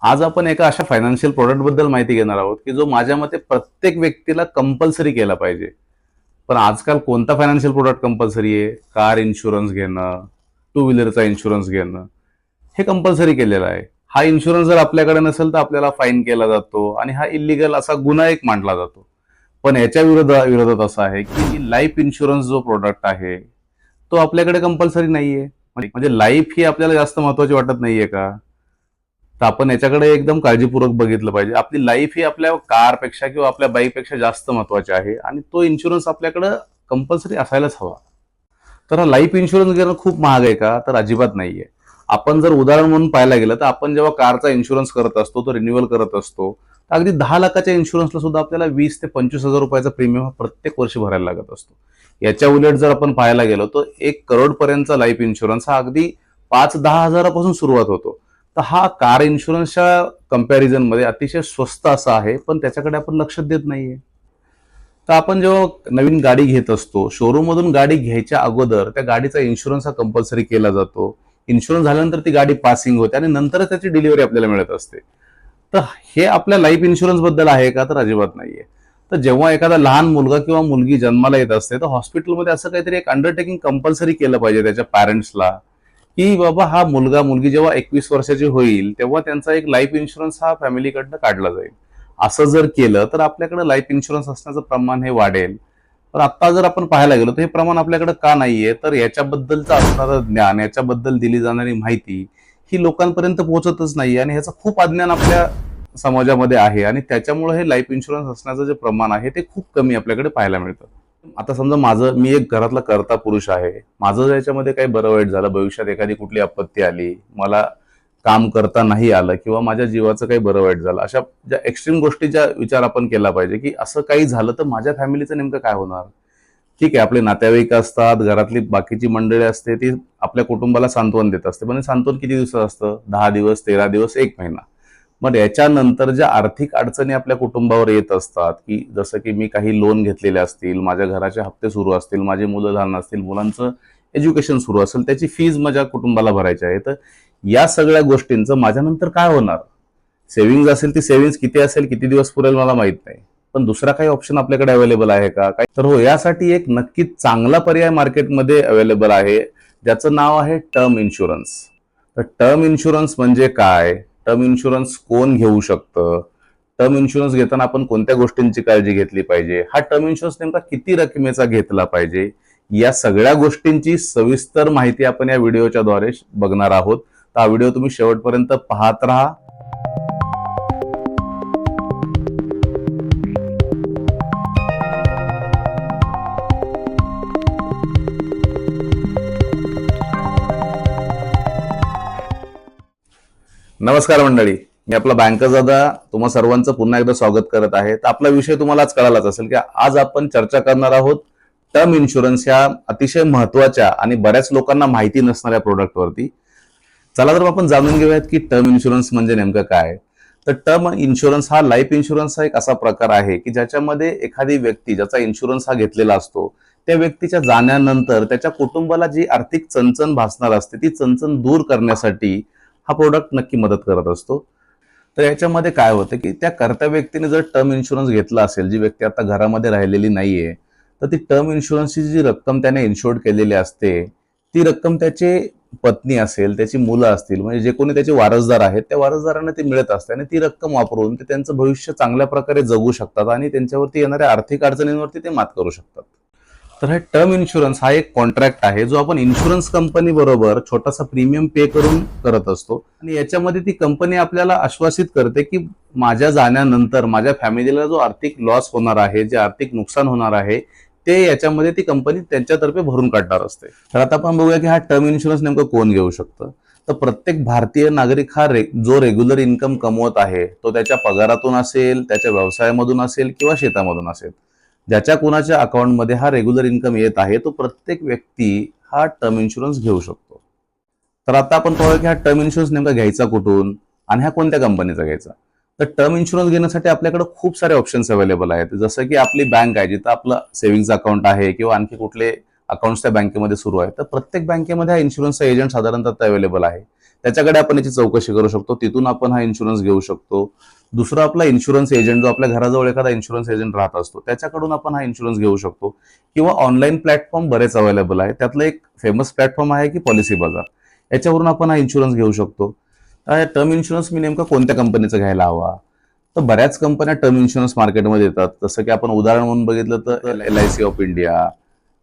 आज आपण एका अशा फायनान्शियल प्रोडक्ट बद्दल माहिती घेणार आहोत की जो माझ्या मते प्रत्येक व्यक्तीला कंपल्सरी केला पाहिजे. पण आजकाल कोणता फायनान्शियल प्रोडक्ट कंपल्सरी आहे? कार इन्शुरन्स घेणं, टू व्हीलरचा इन्शुरन्स घेणं, हे कंपल्सरी केलेलं आहे. हा इन्शुरन्स जर आपल्याकडे नसेल तर आपल्याला फाईन केला जातो आणि हा इलिगल असा गुन्हा एक मानला जातो. पण याच्या विरोधात असं आहे की लाईफ इन्शुरन्स जो प्रोडक्ट आहे तो आपल्याकडे कंपल्सरी नाहीये. म्हणजे लाईफ ही आपल्याला जास्त महत्वाची वाटत नाहीये का? तर आपण याच्याकडे एकदम काळजीपूर्वक बघितलं पाहिजे. आपली लाईफ ही आपल्या कारपेक्षा किंवा आपल्या बाईकपेक्षा जास्त महत्वाची आहे आणि तो इन्शुरन्स आपल्याकडं कंपल्सरी असायलाच हवा. तर हा लाईफ इन्शुरन्स घेणं खूप महाग आहे का? तर अजिबात नाहीये. आपण जर उदाहरण म्हणून पाहायला गेलं तर आपण जेव्हा कारचा इन्शुरन्स करत असतो, तो रिन्युअल करत असतो, तर अगदी 10 लाखाच्या इन्शुरन्सला सुद्धा आपल्याला 20 ते 25 हजार रुपयाचा प्रीमियम प्रत्येक वर्षी भरायला लागत असतो. याच्या उलट जर आपण पाहायला गेलो तर 1 करोड पर्यंतचा लाईफ इन्शुरन्स हा अगदी 5-10 हजारापासून सुरुवात होतो. तर हा कार इन्शुरन्सच्या कंपॅरिझनमध्ये अतिशय स्वस्त असा आहे, पण त्याच्याकडे आपण लक्ष देत नाहीये. तर आपण जेव्हा नवीन गाडी घेत असतो, शोरूममधून गाडी घ्यायच्या अगोदर त्या गाडीचा इन्शुरन्स हा कंपल्सरी केला जातो. इन्शुरन्स झाल्यानंतर ती गाडी पासिंग होते आणि नंतरच त्याची डिलिव्हरी आपल्याला मिळत असते. तर हे आपल्या लाईफ इन्शुरन्स बद्दल आहे का? तर अजिबात नाहीये. तर जेव्हा एखादा लहान मुलगा किंवा मुलगी जन्माला येत असते, तर हॉस्पिटलमध्ये असं काहीतरी एक अंडरटेकिंग कंपल्सरी केलं पाहिजे त्याच्या पॅरेंट्सला, की बाबा हा मुलगा मुलगी जेव्हा 21 वर्षाची होईल तेव्हा त्यांचा एक लाईफ इन्शुरन्स हा फॅमिलीकडनं काढला जाईल. असं जर केलं तर आपल्याकडे लाईफ इन्शुरन्स असण्याचं प्रमाण हे वाढेल. पण आता जर आपण पाहायला गेलो तर हे प्रमाण आपल्याकडे का नाहीये? तर याच्याबद्दलचं असणारं ज्ञान, याच्याबद्दल दिली जाणारी माहिती ही लोकांपर्यंत पोहोचतच नाही आणि ह्याचं खूप अज्ञान आपल्या समाजामध्ये आहे आणि त्याच्यामुळे हे लाईफ इन्शुरन्स असण्याचं जे प्रमाण आहे ते खूप कमी आपल्याकडे पाहायला मिळतं. आता समजा मी एक घरातला कर्ता पुरुष आहे. माझं याच्यामध्ये काही बरं वाईट झालं, भविष्यात एखादी कुठली आपत्ती आली, मला काम करता नाही आलं किंवा माझ्या जीवाचं काही बरं वाईट झालं, अशा ज्या एक्स्ट्रीम गोष्टीचा विचार आपण केला पाहिजे की असं काही झालं तर माझ्या फॅमिलीचं नेमकं काय होणार. ठीक आहे, आपले नातेवाईक असतात, घरातली बाकीची मंडळी असते, ती आपल्या कुटुंबाला सांत्वन देत असते. पण हे सांत्वन किती दिवसाचं असतं? 10 दिवस, 13 दिवस, 1 महिना. मग याच्यानंतर ज्या आर्थिक अडचणी आपल्या कुटुंबावर येत असतात, की जसं की मी काही लोन घेतलेले असतील, माझ्या घराचे हप्ते सुरू असतील, माझी मुलं लहान असतील, मुलांचं एज्युकेशन सुरू असेल, त्याची फीज माझ्या कुटुंबाला भरायची आहे. तर या सगळ्या गोष्टींचं माझ्यानंतर काय होणार? सेव्हिंग्ज असेल, ती सेव्हिंग्ज किती असेल, किती दिवस पुरेल मला माहित नाही. पण दुसरा काही ऑप्शन आपल्याकडे अवेलेबल आहे का? तर हो, यासाठी एक नक्कीच चांगला पर्याय मार्केटमध्ये अवेलेबल आहे, ज्याचं नाव आहे टर्म इन्शुरन्स. तर टर्म इन्शुरन्स म्हणजे काय? टर्म इन्शुरन्स कोण घेऊ शकतं? टर्म इन्शुरन्स घेताना आपण कोणत्या गोष्टींची काळजी घेतली पाहिजे? हा टर्म इन्शुरन्स नेमका किती रकमेचा घेतला पाहिजे? या सगळ्या गोष्टींची सविस्तर माहिती आपण या व्हिडिओच्या द्वारे बघणार आहोत. तर हा व्हिडिओ तुम्ही शेवटपर्यंत पाहत राहा. नमस्कार मंडळी, मी आपला बँकर दादा तुम्हा सर्वांचं पुन्हा एकदा स्वागत करत आहे. तर आपला विषय तुम्हाला आज कळालाच असेल की आज आपण चर्चा करणार आहोत टर्म इन्शुरन्स या अतिशय महत्वाच्या आणि बऱ्याच लोकांना माहिती नसणाऱ्या प्रोडक्टवरती. चला तर आपण जाणून घेऊयात की टर्म इन्शुरन्स म्हणजे नेमकं काय. तर टर्म इन्शुरन्स हा लाईफ इन्शुरन्सचा एक असा प्रकार आहे की ज्याच्यामध्ये एखादी व्यक्ती ज्याचा इन्शुरन्स हा घेतलेला असतो, त्या व्यक्तीच्या जाण्यानंतर त्याच्या कुटुंबाला जी आर्थिक चणचण भासणार असते ती चणचण दूर करण्यासाठी हा प्रोडक्ट नक्की मदत करत असतो. तर याच्यामध्ये काय होतं की त्या कर्त्या व्यक्तीने जर टर्म इन्शुरन्स घेतला असेल, जी व्यक्ती आता घरामध्ये राहिलेली नाहीये, तर ती टर्म इन्शुरन्सची जी रक्कम त्याने इन्शुर्ड केलेली असते, ती रक्कम त्याची पत्नी असेल, त्याची मुलं असतील, म्हणजे जे कोणी त्याचे वारसदार आहेत, त्या वारसदारांना ती मिळत असते आणि ती रक्कम वापरून ते त्यांचं भविष्य चांगल्या प्रकारे जगू शकतात आणि त्यांच्यावरती येणाऱ्या आर्थिक अडचणींवरती ते मात करू शकतात. तर हे टर्म इन्शुरन्स हा एक कॉन्ट्रॅक्ट आहे जो आपण इन्शुरन्स कंपनी बरोबर छोटासा प्रीमियम पे करून करत असतो आणि याच्यामध्ये ती कंपनी आपल्याला आश्वासित करते की माझ्या जाण्यानंतर माझ्या फॅमिलीला जो आर्थिक लॉस होणार आहे, जे आर्थिक नुकसान होणार आहे, ते याच्यामध्ये ती कंपनी त्यांच्यातर्फे भरून काढणार असते. तर आता आपण बघूया की हा टर्म इन्शुरन्स नेमकं कोण घेऊ शकतं. तर प्रत्येक भारतीय नागरिक हा जो रेग्युलर इन्कम कमवत आहे, तो त्याच्या पगारातून असेल, त्याच्या व्यवसायामधून असेल किंवा शेतामधून असेल, ज्याच्या कुणाच्या अकाउंटमध्ये हा रेग्युलर इन्कम येत आहे, तो प्रत्येक व्यक्ती हा टर्म इन्शुरन्स घेऊ शकतो. तर आता आपण पाहूया की हा टर्म इन्शुरन्स नेमका घ्यायचा कुठून आणि हा कोणत्या कंपनीचा घ्यायचा. तर टर्म इन्शुरन्स घेण्यासाठी आपल्याकडे खूप सारे ऑप्शन्स अवेलेबल आहेत. जसं की आपली बँक आहे, जिथं आपलं सेव्हिंग्ज अकाउंट आहे किंवा आणखी कुठले अकाउंट्स त्या बँकेमध्ये सुरू आहेत, तर प्रत्येक बँकेमध्ये हा इन्शुरन्सचा एजंट साधारणतः अवेलेबल आहे. त्याच्याकडे आपण याची चौकशी करू शकतो, तिथून आपण हा इन्शुरन्स घेऊ शकतो. दुसरा आपला इन्शुरन्स एजंट, जो आपल्या घराजवळ एखादा इन्शुरन्स एजंट राहत असतो, त्याच्याकडून आपण हा इन्शुरन्स घेऊ शकतो. किंवा ऑनलाईन प्लॅटफॉर्म बरेच अवेलेबल आहे. त्यातलं एक फेमस प्लॅटफॉर्म आहे की पॉलिसी बाजार, याच्यावरून आपण हा इन्शुरन्स घेऊ शकतो. टर्म इन्शुरन्स मी नेमका कोणत्या कंपनीचा घ्यायला हवा? तर बऱ्याच कंपन्या टर्म इन्शुरन्स मार्केटमध्ये येतात. जसं की आपण उदाहरण म्हणून बघितलं तर LIC ऑफ इंडिया,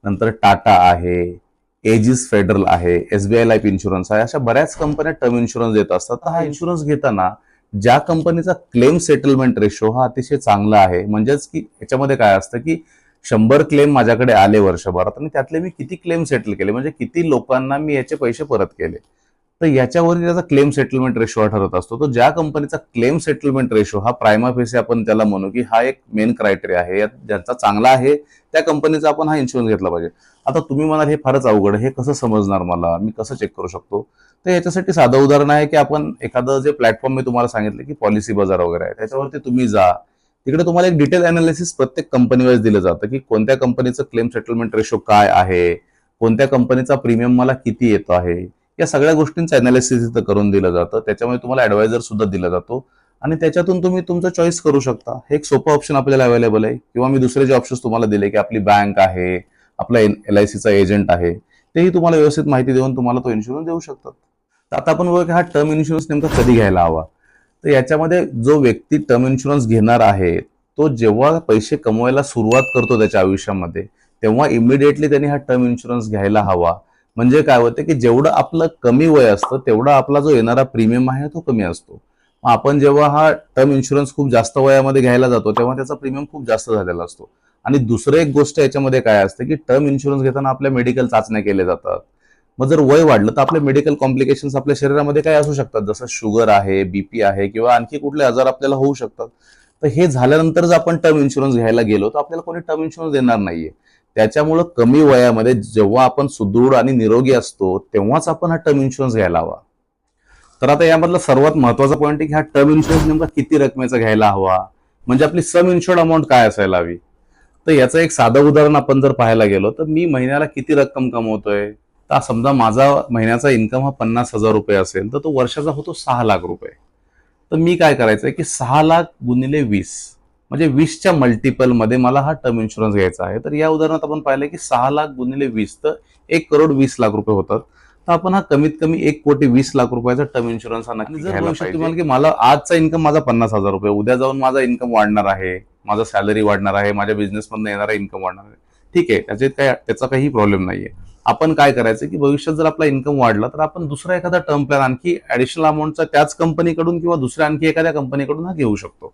नंतर टाटा आहे, एजिस फेडरल आहे, SBI लाईफ इन्शुरन्स आहे, अशा बऱ्याच कंपन्या टर्म इन्शुरन्स देत असतात. तर हा इन्शुरन्स घेताना ज्या कंपनीचा क्लेम सेटलमेंट रेशो हा अतिशय चांगला आहे, म्हणजेच की याच्यामध्ये काय असतं की 100 क्लेम माझ्याकडे आले वर्षभरात आणि त्यातले मी किती क्लेम सेटल केले, म्हणजे किती लोकांना मी याचे पैसे परत केले, तर याच्यावरती त्याचा क्लेम सेटलमेंट रेशो हा ठरत असतो. तो ज्या कंपनीचा क्लेम सेटलमेंट रेशो हा प्रायमा फेसी आपण त्याला म्हणू की हा एक मेन क्रायटेरिया आहे, ज्यांचा चांगला आहे त्या कंपनीचा आपण हा इन्शुरन्स घेतला पाहिजे. आता तुम्ही म्हणाल हे फारच अवघड, हे कसं समजणार मला, मी कसं चेक करू शकतो? तर याच्यासाठी साधं उदाहरण आहे की आपण एखादं जे प्लॅटफॉर्म मी तुम्हाला सांगितलं की पॉलिसी बाजार वगैरे आहे, त्याच्यावरती तुम्ही जा. तिकडे तुम्हाला एक डिटेल अनालिसिस प्रत्येक कंपनी वाईज दिलं जातं की कोणत्या कंपनीचं क्लेम सेटलमेंट रेशो काय आहे, कोणत्या कंपनीचा प्रीमियम मला किती येतो आहे, या सगळ्या गोष्टींचं अनालिसिस इथं करून दिलं जातं. त्याच्यामुळे तुम्हाला ॲडवायझर सुद्धा दिला जातो आणि त्याच्यातून तुम्ही तुमचं चॉईस करू शकता. हे एक सोपं ऑप्शन आपल्याला अवेलेबल आहे. किंवा मी दुसरे जे ऑप्शन्स तुम्हाला दिले की आपली बँक आहे, आपला LICचा एजंट आहे, तेही तुम्हाला व्यवस्थित माहिती देऊन तुम्हाला तो इन्शुरन्स देऊ शकतात. तर आता आपण बघूया की हा टर्म इन्शुरन्स नेमका कधी घ्यायला हवा. तर याच्यामध्ये जो व्यक्ती टर्म इन्शुरन्स घेणार आहे, तो जेव्हा पैसे कमवायला सुरुवात करतो त्याच्या आयुष्यामध्ये, तेव्हा इमिडिएटली त्यांनी हा टर्म इन्शुरन्स घ्यायला हवा. म्हणजे काय होतं की जेवढं आपलं कमी वय असतं तेवढा आपला जो येणारा प्रीमियम आहे तो कमी असतो. मग आपण जेव्हा हा टर्म इन्शुरन्स खूप जास्त वयामध्ये घ्यायला जातो तेव्हा त्याचा प्रीमियम खूप जास्त झालेला असतो. आणि दुसरं एक गोष्ट याच्यामध्ये काय असते की टर्म इन्शुरन्स घेताना आपल्या मेडिकल चाचण्या केल्या जातात. मग जर वय वाढलं तर आपले मेडिकल कॉम्प्लिकेशन्स आपल्या शरीरामध्ये काय असू शकतात, जसं शुगर आहे, BP आहे किंवा आणखी कुठले आजार आपल्याला होऊ शकतात. तर हे झाल्यानंतर जर आपण टर्म इन्शुरन्स घ्यायला गेलो तर आपल्याला कोणी टर्म इन्शुरन्स देणार नाहीये. त्याच्यामुळं कमी वयामध्ये जेव्हा आपण सुदृढ आणि निरोगी असतो तेव्हाच आपण हा टर्म इन्शुरन्स घ्यायला हवा. तर आता यामधला सर्वात महत्वाचा पॉईंट आहे की हा टर्म इन्शुरन्स नेमका किती रकमेचा घ्यायला हवा, म्हणजे आपली सम इन्शुर्ड अमाऊंट काय असायला हवी. तर याचं एक साधं उदाहरण आपण जर पाहायला गेलो तर मी महिन्याला किती रक्कम कमवतोय. तर समजा माझा महिन्याचा इन्कम हा 50,000 रुपये असेल तर तो वर्षाचा होतो 6 लाख रुपये. तर मी काय करायचंय की 6 लाख गुणिले 20, म्हणजे 20च्या मल्टिपलमध्ये मला हा टर्म इन्शुरन्स घ्यायचा आहे. तर या उदाहरणात आपण पाहिलं की 6 लाख गुणिले 20 तर 1,20,00,000 रुपये होतात. तर आपण हा कमीत कमी 1,20,00,000 रुपयाचा टर्म इन्शुरन्स हा नक्की घ्यायला पाहिजे. तुम्हाला की मला आजचा इन्कम माझा 50,000 रुपये, उद्या जाऊन माझा इन्कम वाढणार आहे, माझा सॅलरी वाढणार आहे, माझ्या बिझनेसमधून येणारा इन्कम वाढणार आहे, ठीक आहे, त्याचा काही प्रॉब्लेम नाहीये. आपण काय करायचं की भविष्यात जर आपला इन्कम वाढला तर आपण दुसरा एखादा टर्म प्लॅन आणखी ऍडिशनल अमाऊंटचा त्याच कंपनीकडून किंवा दुसऱ्या आणखी एखाद्या कंपनीकडून हा घेऊ शकतो.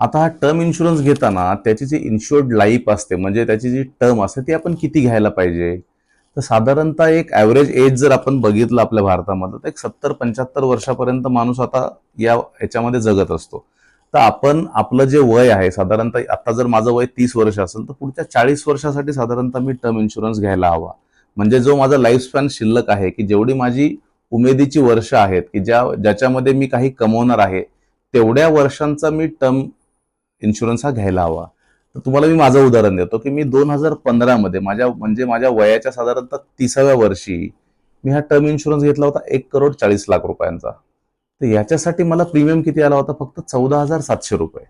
आता हा टर्म इन्शुरन्स घेताना त्याची जी इन्शुअर्ड लाईफ असते, म्हणजे त्याची जी टर्म असते, ती आपण किती घ्यायला पाहिजे. तर साधारणतः एक ॲव्हरेज एज जर आपण बघितलं आपल्या भारतामध्ये तर एक 70-75 वर्षापर्यंत माणूस आता याच्यामध्ये जगत असतो. तर आपण आपलं जे वय आहे साधारणतः, आता जर माझं वय 30 वर्ष असेल तर पुढच्या 40 वर्षासाठी साधारणतः मी टर्म इन्शुरन्स घ्यायला हवा. म्हणजे जो माझा लाईफ स्पॅन शिल्लक आहे, की जेवढी माझी उमेदीची वर्ष आहेत की ज्याच्यामध्ये मी काही कमवणार आहे, तेवढ्या वर्षांचा मी टर्म इन्शुरन्स हा घ्यायला हवा. तर तुम्हाला मी माझं उदाहरण देतो की मी 2015 मध्ये माझ्या वयाच्या साधारणतः 30व्या वर्षी मी हा टर्म इन्शुरन्स घेतला होता 1,40,00,000 रुपयांचा. तर याच्यासाठी मला प्रीमियम किती आला होता, फक्त 14,700 रुपये.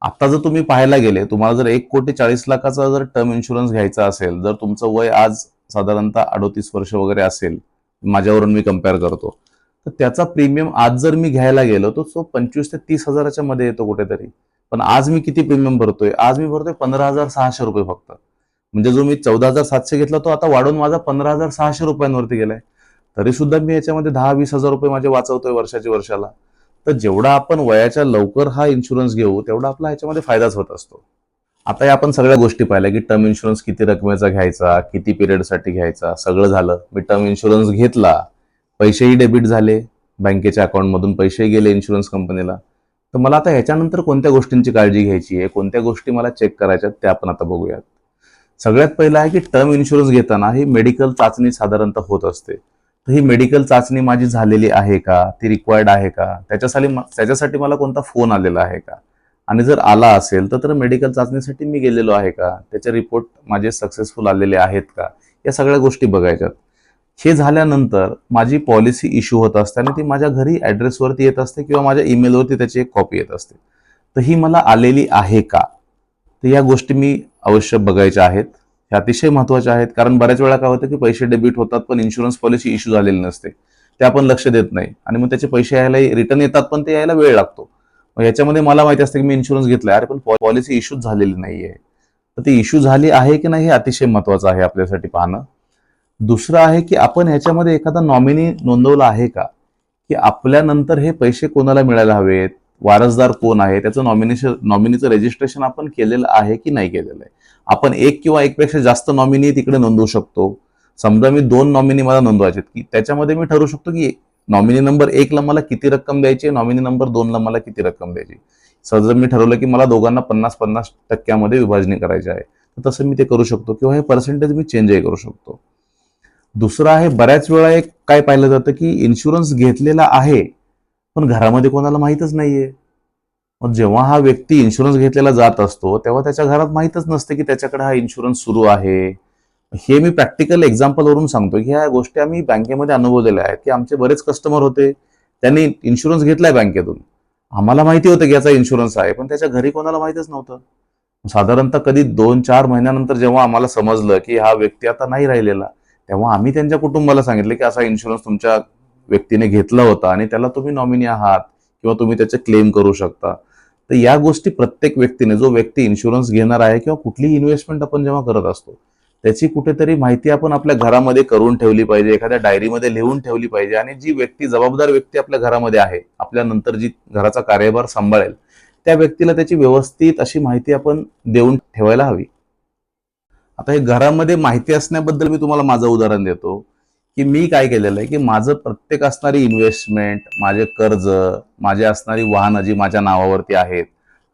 आता जर तुम्ही पाहायला गेले, तुम्हाला जर 1,40,00,000चा जर टर्म इन्शुरन्स घ्यायचा असेल, जर तुमचं वय आज साधारणतः 38 वर्ष वगैरे असेल, माझ्यावरून मी कम्पेअर करतो, तर त्याचा प्रीमियम आज जर मी घ्यायला गेलो तर तो 25,000 ते 30,000च्या मध्ये येतो कुठेतरी. पण आज मी किती प्रीमियम भरतोय, आज मी भरतोय 15,600 रुपये फक्त. म्हणजे जो मी 14,700 घेतला तो आता वाढून माझा 15,600 रुपयांवरती गेलाय. तरी सुद्धा मी याच्यामध्ये 10-20,000 रुपये माझे वाचवतोय वर्षाला. तर जेवढा आपण वयाच्या लवकर हा इन्शुरन्स घेऊ तेवढा आपला ह्याच्यामध्ये फायदाच होत असतो. आता या आपण सगळ्या गोष्टी पाहिल्या की टर्म इन्शुरन्स किती रकमेचा घ्यायचा, किती पिरियडसाठी घ्यायचा, सगळं झालं. मी टर्म इन्शुरन्स घेतला, पैसेही डेबिट झाले, बँकेच्या अकाउंटमधून पैसेही गेले इन्शुरन्स कंपनीला. तर मला आता ह्याच्यानंतर कोणत्या गोष्टींची काळजी घ्यायची आहे, कोणत्या गोष्टी मला चेक करायच्या ते आपण आता बघूयात. सगळ्यात पहिलं आहे की टर्म इन्शुरन्स घेताना ही मेडिकल चाचणी साधारणतः होत असते. तर ही मेडिकल चाचणी माझी झालेली आहे का, ती रिक्वायर्ड आहे का, त्याच्यासाठी मला कोणता फोन आलेला आहे का, आणि जर आला असेल तर मेडिकल चाचणीसाठी मी गेलेलो आहे का, त्याचे रिपोर्ट माझे सक्सेसफुल आलेले आहेत का, या सगळ्या गोष्टी बघायच्यात. हे झाल्यानंतर माझी पॉलिसी इश्यू होत असते आणि ती माझ्या घरी ॲड्रेसवरती येत असते किंवा माझ्या ईमेलवरती त्याची एक कॉपी येत असते. तर ही मला आलेली आहे का? तर या गोष्टी मी अवश्य बघायच्या आहेत. ह्या अतिशय महत्त्वाच्या आहेत, कारण बऱ्याच वेळा काय होतं की पैसे डेबिट होतात पण इन्शुरन्स पॉलिसी इश्यू झालेली नसते. ते आपण लक्ष देत नाही आणि मग त्याचे पैसे यायला रिटर्न येतात पण ते यायला वेळ लागतो. मग याच्यामध्ये मला माहिती असतं की मी इन्शुरन्स घेतलाय, अरे पण पॉलिसी इश्यूच झालेली नाहीये. तर ती इश्यू झाली आहे की नाही हे अतिशय महत्त्वाचं आहे आपल्यासाठी पाहणं. दुसरं आहे की आपण ह्याच्यामध्ये एखादा नॉमिनी नोंदवला आहे का? की आपल्यानंतर हे पैसे कोणाला मिळायला हवेत, वारसदार कोण आहे, त्याचं नॉमिनीचं रजिस्ट्रेशन आपण केलेलं आहे की नाही केलेलं आहे. आपण एक किंवा एकपेक्षा जास्त नॉमिनी तिकडे नोंदवू शकतो. समजा मी 2 नॉमिनी मला नोंदवायचे की त्याच्यामध्ये मी ठरवू शकतो की नॉमिनी नंबर 1 ला मला किती रक्कम द्यायची, नॉमिनी नंबर 2 ला मला किती रक्कम द्यायची. सहज मी ठरवलं की मला दोघांना 50-50% विभाजणी करायची आहे. तर तसं मी ते करू शकतो किंवा हे पर्सेंटेज मी चेंजही करू शकतो. दुसरं आहे, बऱ्याच वेळा एक काय पाहिलं जातं की इन्शुरन्स घेतलेला आहे, पण घरामध्ये कोणाला माहीतच नाहीये. मग जेव्हा हा व्यक्ती इन्शुरन्स घेतलेला जात असतो, तेव्हा त्याच्या घरात माहीतच नसते की त्याच्याकडे हा इन्शुरन्स सुरू आहे. हे मी प्रॅक्टिकल एक्झाम्पलवरून सांगतो की ह्या गोष्टी आम्ही बँकेमध्ये अनुभवलेल्या आहेत, की आमचे बरेच कस्टमर होते. त्यांनी इन्शुरन्स घेतलाय बँकेतून. आम्हाला माहिती होतं की याचा इन्शुरन्स आहे, पण त्याच्या घरी कोणाला माहीतच नव्हतं. साधारणतः कधी 2-4 महिन्यानंतर जेव्हा आम्हाला समजलं की हा व्यक्ती आता नाही राहिलेला, तेव्हा आम्ही त्यांच्या कुटुंबाला सांगितलं की असा इन्शुरन्स तुमच्या व्यक्तीने घेतला होता आणि त्याला तुम्ही नॉमिनी आहात किंवा तुम्ही त्याचे क्लेम करू शकता. तर या गोष्टी प्रत्येक व्यक्तीने, जो व्यक्ती इन्शुरन्स घेणार आहे किंवा कुठलीही इन्व्हेस्टमेंट आपण जेव्हा करत असतो, त्याची कुठेतरी माहिती आपण आपल्या घरामध्ये करून ठेवली पाहिजे, एखाद्या डायरीमध्ये लिहून ठेवली पाहिजे आणि जी व्यक्ती, जबाबदार व्यक्ती आपल्या घरामध्ये आहे, आपल्यानंतर जी घराचा कार्यभार सांभाळेल, त्या व्यक्तीला त्याची व्यवस्थित अशी माहिती आपण देऊन ठेवायला हवी. आता हे घरामध्ये माहिती असण्याबद्दल मी तुम्हाला माझं उदाहरण देतो, की मी काय केलेलं आहे, की माझं प्रत्येक असणारी इन्व्हेस्टमेंट, माझे कर्ज, माझी असणारी वाहनं जी माझ्या नावावरती आहेत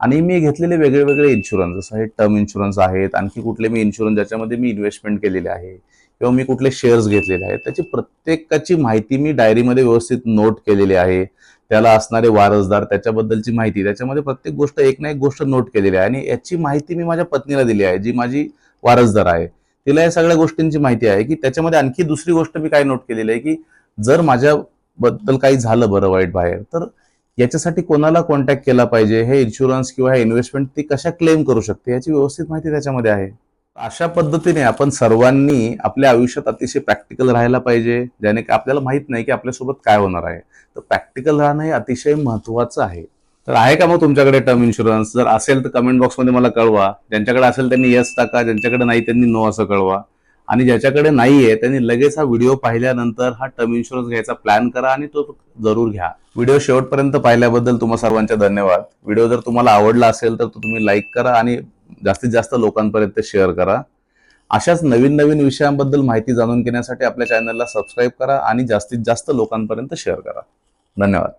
आणि मी घेतलेले वेगळे वेगळे इन्शुरन्स, जसं हे टर्म इन्शुरन्स आहेत, आणखी कुठले मी इन्शुरन्स ज्याच्यामध्ये मी इन्व्हेस्टमेंट केलेली आहे किंवा मी कुठले शेअर्स घेतलेले आहेत, त्याची प्रत्येकाची माहिती मी डायरीमध्ये व्यवस्थित नोट केलेली आहे. त्याला असणारे वारसदार, त्याच्याबद्दलची माहिती, त्याच्यामध्ये प्रत्येक गोष्ट, एक ना एक गोष्ट नोट केलेली आहे आणि याची माहिती मी माझ्या पत्नीला दिली आहे, जी माझी वारसदार आहे. तिला या सगळ्या गोष्टींची माहिती आहे, की त्याच्यामध्ये आणखी दुसरी गोष्ट मी काय नोट केलेली आहे, की जर माझ्याबद्दल काही झालं बरं वाईट बाहेर, तर याच्यासाठी कोणाला कॉन्टॅक्ट केला पाहिजे, हे इन्शुरन्स किंवा हे इन्व्हेस्टमेंट ती कशा क्लेम करू शकते, याची व्यवस्थित माहिती त्याच्यामध्ये आहे. अशा पद्धतीने आपण सर्वांनी आपल्या आयुष्यात अतिशय प्रॅक्टिकल राहायला पाहिजे, ज्याने आपल्याला माहित नाही की आपल्यासोबत काय होणार आहे. तर प्रॅक्टिकल राहणं हे अतिशय महत्त्वाचं आहे. तर आहे का मग तुमच्याकडे टर्म इन्शुरन्स? जर असेल तर कमेंट बॉक्समध्ये मला कळवा. ज्यांच्याकडे असेल त्यांनी येस टाका, ज्यांच्याकडे नाही त्यांनी नो असं कळवा. आणि ज्याच्याकडे नाहीये त्यांनी लगेच हा व्हिडिओ पाहिल्यानंतर हा टर्म इन्शुरन्स घ्यायचा प्लॅन करा आणि तो जरूर घ्या. व्हिडिओ शेवटपर्यंत पाहिल्याबद्दल तुम्हा सर्वांचे धन्यवाद. व्हिडिओ जर तुम्हाला आवडला असेल तर तो तुम्ही लाईक करा आणि जास्तीत जास्त लोकांपर्यंत शेअर करा. अशाच नवीन नवीन विषयांबद्दल माहिती जाणून घेण्यासाठी आपल्या चॅनलला सबस्क्राईब करा आणि जास्तीत जास्त लोकांपर्यंत शेअर करा. धन्यवाद.